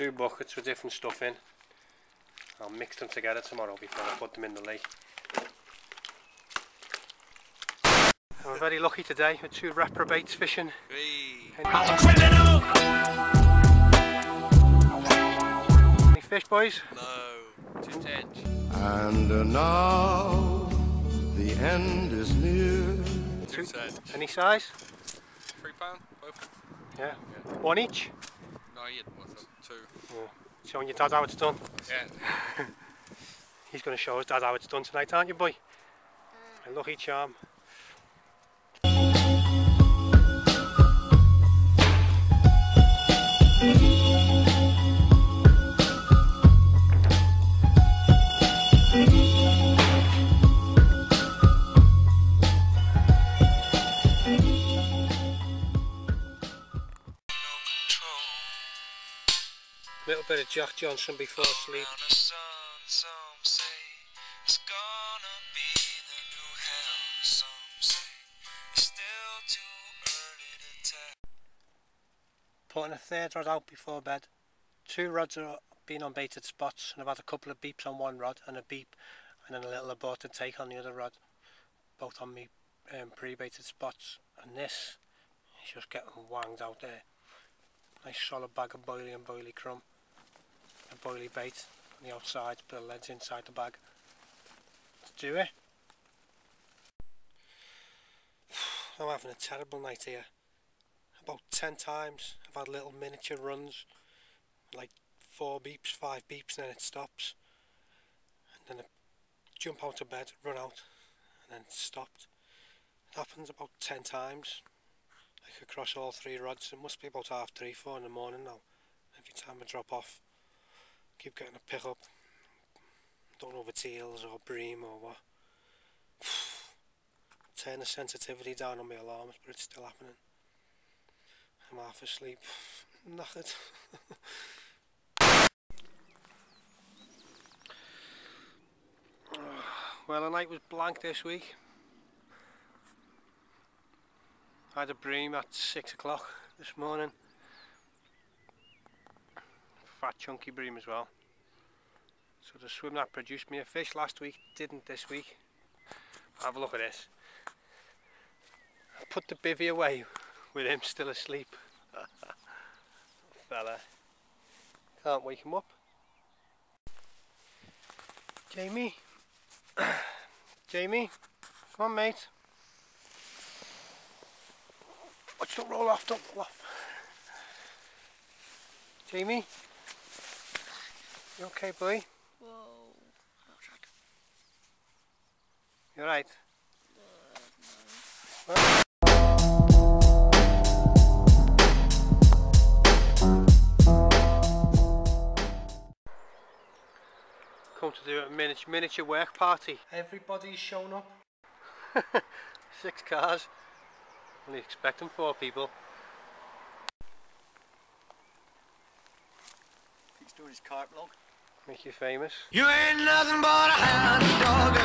2 buckets with different stuff in. I'll mix them together tomorrow before I put them in the lake. I'm very lucky today with 2 reprobates fishing. I'm a criminal! Any fish, boys? No, 2 tench. And now the end is near. 2 tench. Any size? £3, both. Yeah. 1 each? No, you had 2. Yeah. Showing your dad how it's done. Yeah. He's going to show his dad how it's done tonight, aren't you, boy? A lucky charm. Little bit of Jack Johnson before sleep. Putting a 3rd rod out before bed. 2 rods are being on baited spots, and I've had a couple of beeps on one rod and a beep, and then a little aborted take on the other rod, both on me pre-baited spots. And this is just getting wanged out there. Nice solid bag of boilie and boilie crumb. A boilie bait on the outside, bit of leads inside the bag. Let's do it. I'm having a terrible night here. About 10 times I've had little miniature runs, like 4 beeps, 5 beeps, and then it stops. And then I jump out of bed, run out, and then it stopped. It happens about 10 times, like across all 3 rods. It must be about 3:30, 4 in the morning now. Every time I drop off, keep getting a pick up. Don't know if it's eels or bream or what. Turn the sensitivity down on my alarms, but it's still happening. I'm half asleep, knackered. Well, the night was blank this week. I had a bream at 6 o'clock this morning. Fat chunky bream as well. So the swim that produced me a fish last week didn't this week. Have a look at this. I put the bivvy away with him still asleep. Fella. Can't wake him up. Jamie. Jamie. Come on, mate. Watch, don't roll off, don't roll off. Jamie. You okay, boy? Whoa. You alright? No. Well, come to do a miniature work party. Everybody's shown up. 6 cars. Only expecting 4 people. He's doing his carp log. Make you famous. You ain't nothing but a hound dog,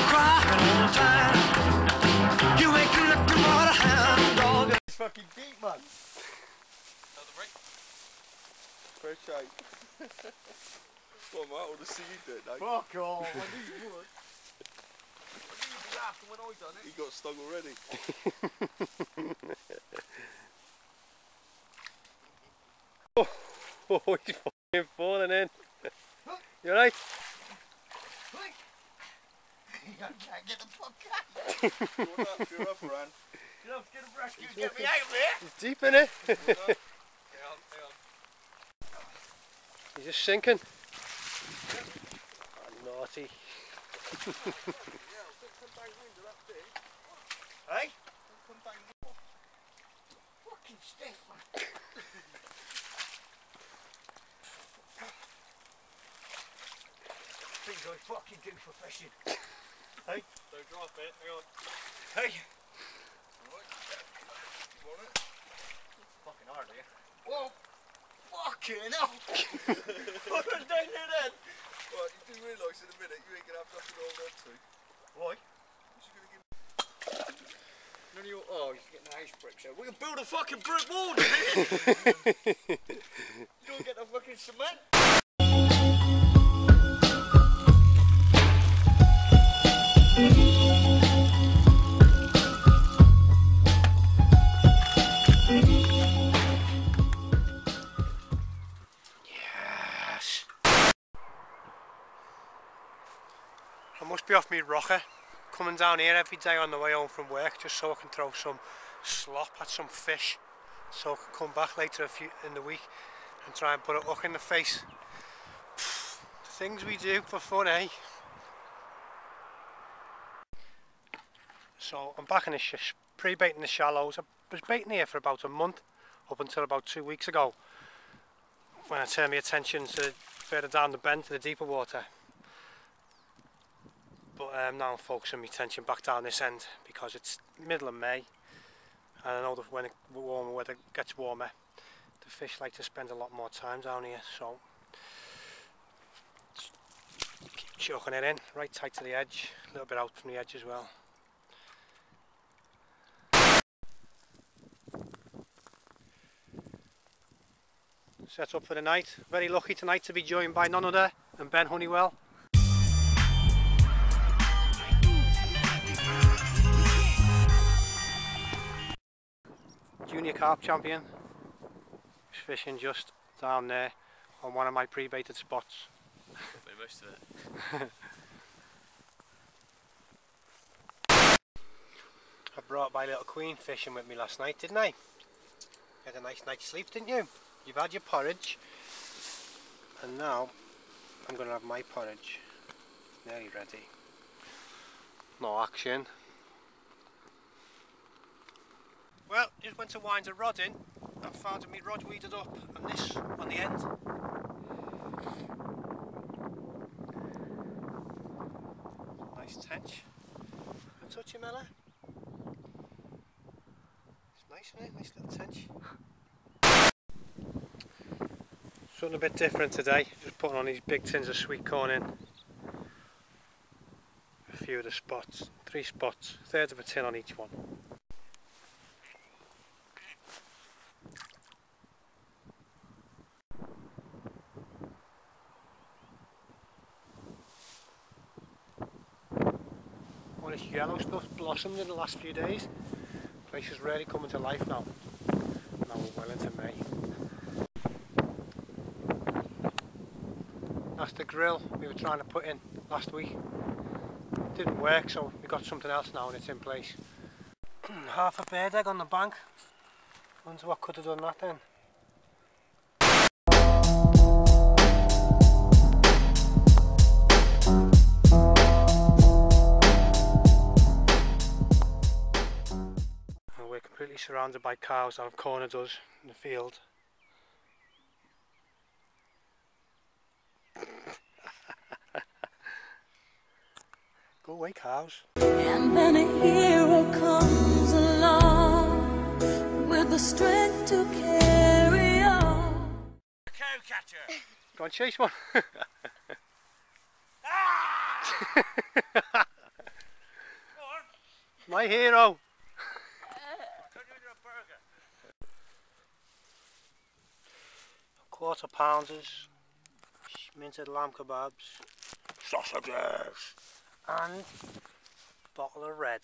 crying all the time. You ain't nothing but a hound dog. It's fucking deep, man. How's the break? Fresh shake. Well, mate, I want to see you do it, no? Fuck off, I knew you would. I knew you'd be after when I done it. He got stung already. Oh, he's fucking falling in. You alright? Get the fuck out. You're up, you're up, Ran. Get up, get a rescue, get me out of there. He's deep in it. Hang on, hang on. He's just sinking. Oh, naughty. Hey? Fucking stink, man. Things I fucking do for fishing. Hey? Don't drop it, hang on. Hey? Alright. You want it? Fucking hard, are you? Whoa! Fucking hell! What did they do then? Right, you do realise in a minute you ain't going to have nothing to hold on to. Why? What's you going to give me? None of your... Oh, you're getting a house brick, so we can build a fucking brick wall, dude! You don't get the fucking with some men. Yes. I must be off me rocker, coming down here every day on the way home from work just so I can throw some slop at some fish, so I can come back later in the week and try and put a hook in the face. The things we do for fun, eh? So I'm back in the pre-baiting the shallows. I was baiting here for about a month, up until about 2 weeks ago, when I turned my attention to further down the bend to the deeper water. But now I'm focusing my attention back down this end because it's middle of May, and I know that when warmer weather gets warmer, the fish like to spend a lot more time down here, so keep chucking it in, right tight to the edge, a little bit out from the edge as well. Set up for the night. Very lucky tonight to be joined by none other than Ben Honeywell. Junior carp champion. He's fishing just down there on one of my pre-baited spots. Most of it. I brought my little queen fishing with me last night, didn't I? You had a nice night's sleep, didn't you? You've had your porridge, and now I'm going to have my porridge. Nearly ready. No action. Well, just went to wind a rod in and found my rod weeded up, and this on the end. Nice tench. A touch of Mella. It's nice, isn't it? Nice little tench. Something a bit different today, just putting on these big tins of sweet corn in. A few of the spots, 3 spots, thirds of a tin on each one. All this yellow stuff blossomed in the last few days. The place is really coming to life now. Now we're well into May. That's the grill we were trying to put in last week. Didn't work, so we got something else now and it's in place. Half a bird egg on the bank. Wonder what could have done that then. And we're completely surrounded by cows that have cornered us in the field. Go away, cows. And then a hero comes along with the strength to carry on. Cow catcher. Go and chase one. Ah! My hero. Turn you into a burger. Quarter pounders, minted lamb kebabs, sausages, and bottle of red.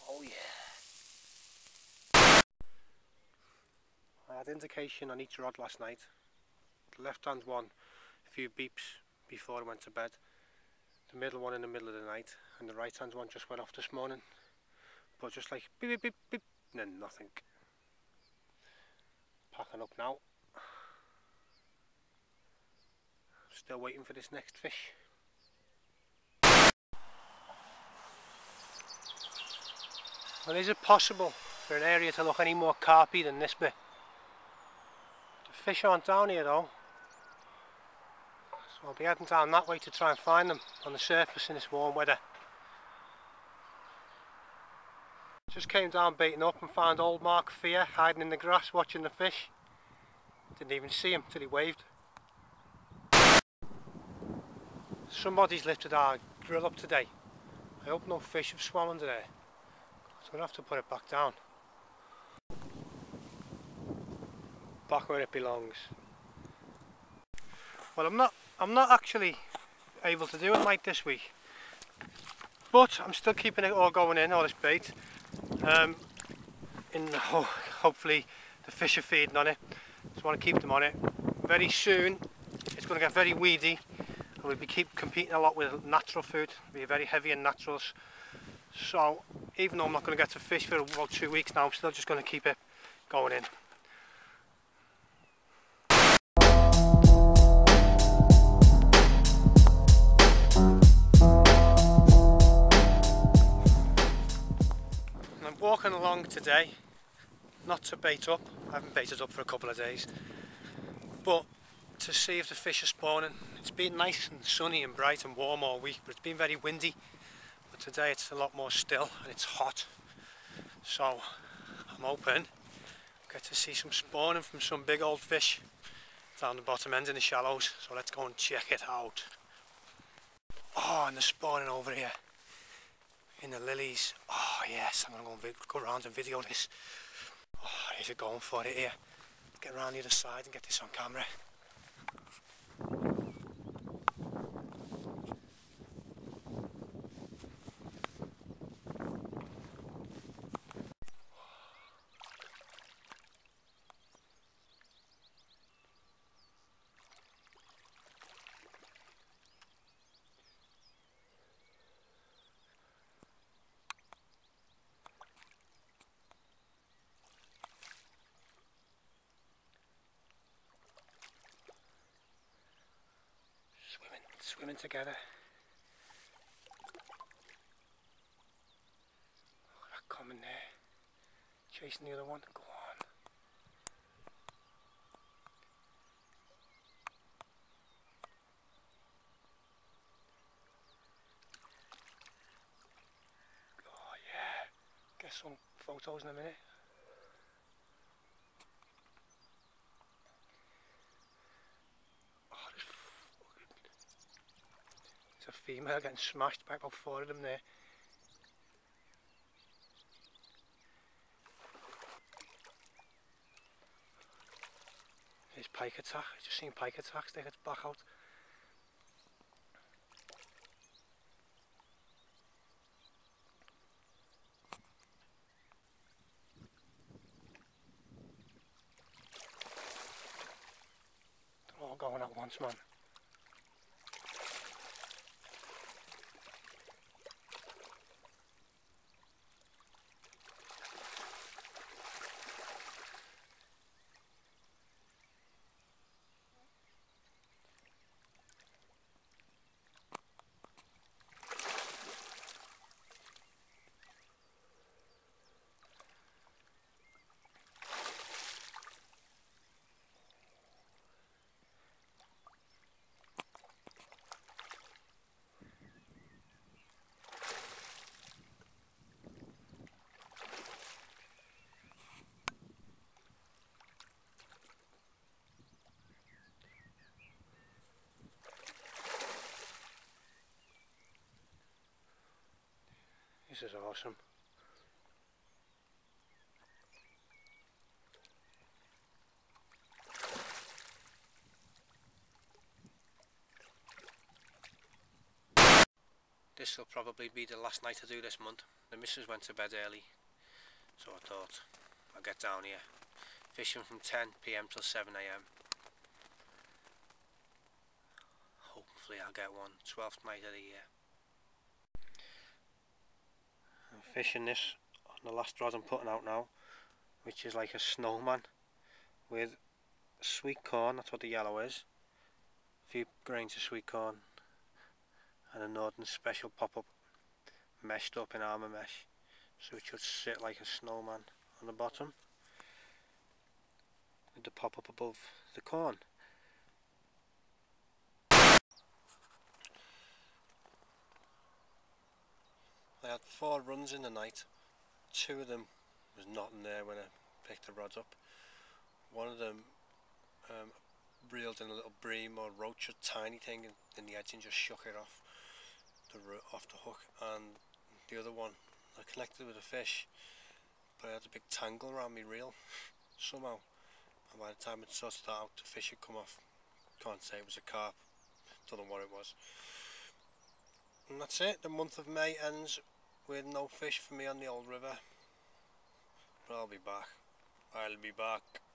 Oh yeah. I had indication on each rod last night. The left hand one, a few beeps before I went to bed. The middle one in the middle of the night, and the right hand one just went off this morning. But just like beep beep beep beep, and then nothing. Packing up now. Still waiting for this next fish. Well, is it possible for an area to look any more carpy than this bit? The fish aren't down here though, so I'll be heading down that way to try and find them on the surface in this warm weather. Just came down baiting up and found old Mark Fear hiding in the grass watching the fish. Didn't even see him till he waved. Somebody's lifted our grill up today. I hope no fish have swum under there. So I'm going to have to put it back down. back where it belongs. Well, I'm not actually able to do a night this week, but I'm still keeping it all going in, all this bait. Hopefully the fish are feeding on it. Just want to keep them on it. Very soon it's going to get very weedy, and we'll be competing a lot with natural food. It'll be very heavy in naturals. So even though I'm not going to get to fish for about 2 weeks now, I'm still just going to keep it going in. And I'm walking along today, not to bait up. I haven't baited up for a couple of days, but to see if the fish are spawning. It's been nice and sunny and bright and warm all week, but it's been very windy. But today it's a lot more still and it's hot, so I'm hoping I get to see some spawning from some big old fish down the bottom end in the shallows. So let's go and check it out. Oh, and they're spawning over here in the lilies. Oh yes, I'm going to go around and video this. Oh, they're going for it here. Get around the other side and get this on camera. Swimming together. Oh, that coming there. Chasing the other one. Go on. Oh yeah. Get some photos in a minute. It's a female getting smashed by about 4 of them there. There's pike attack. I just seen pike attack stick its back out. They're all going at once, man. This is awesome. This will probably be the last night I do this month. The missus went to bed early, so I thought I'll get down here. Fishing from 10 PM till 7 AM. Hopefully I'll get one. 12th night of the year. I'm fishing this on the last rod I'm putting out now, which is like a snowman with sweet corn. That's what the yellow is. A few grains of sweet corn and a Northern Special pop-up meshed up in armour mesh, so it should sit like a snowman on the bottom with the pop-up above the corn. I had 4 runs in the night. 2 of them was nothing there when I picked the rods up. One of them reeled in a little bream or roach, a tiny thing in the edge, and just shook it off the hook. And the other one, I connected with a fish, but I had a big tangle around my reel somehow, and by the time it sorted that out, the fish had come off. Can't say it was a carp, don't know what it was. And that's it, the month of May ends with no fish for me on the old river. But I'll be back.